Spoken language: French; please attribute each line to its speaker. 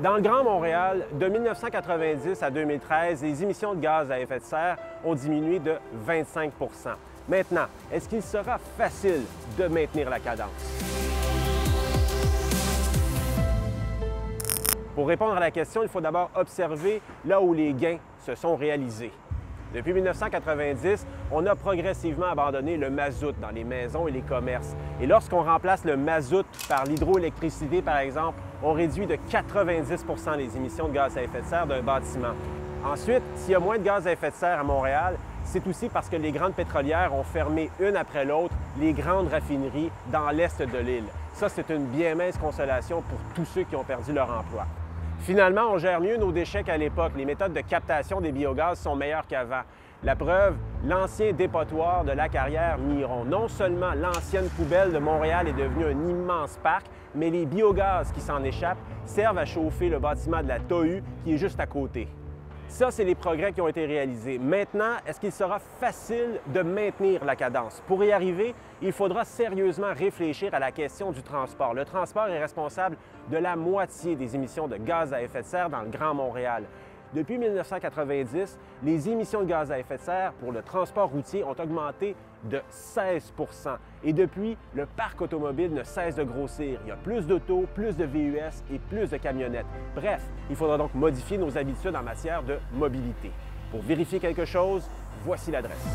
Speaker 1: Dans le Grand Montréal, de 1990 à 2013, les émissions de gaz à effet de serre ont diminué de 25 %. Maintenant, est-ce qu'il sera facile de maintenir la cadence? Pour répondre à la question, il faut d'abord observer là où les gains se sont réalisés. Depuis 1990, on a progressivement abandonné le mazout dans les maisons et les commerces. Et lorsqu'on remplace le mazout par l'hydroélectricité, par exemple, on réduit de 90 % les émissions de gaz à effet de serre d'un bâtiment. Ensuite, s'il y a moins de gaz à effet de serre à Montréal, c'est aussi parce que les grandes pétrolières ont fermé une après l'autre les grandes raffineries dans l'est de l'île. Ça, c'est une bien mince consolation pour tous ceux qui ont perdu leur emploi. Finalement, on gère mieux nos déchets qu'à l'époque. Les méthodes de captation des biogaz sont meilleures qu'avant. La preuve, l'ancien dépotoir de Lacarrière-Miron. Non seulement l'ancienne poubelle de Montréal est devenue un immense parc, mais les biogaz qui s'en échappent servent à chauffer le bâtiment de la TOHU qui est juste à côté. Ça, c'est les progrès qui ont été réalisés. Maintenant, est-ce qu'il sera facile de maintenir la cadence? Pour y arriver, il faudra sérieusement réfléchir à la question du transport. Le transport est responsable de la moitié des émissions de gaz à effet de serre dans le Grand Montréal. Depuis 1990, les émissions de gaz à effet de serre pour le transport routier ont augmenté de 16 % Et depuis, le parc automobile ne cesse de grossir. Il y a plus d'autos, plus de VUS et plus de camionnettes. Bref, il faudra donc modifier nos habitudes en matière de mobilité. Pour vérifier quelque chose, voici l'adresse.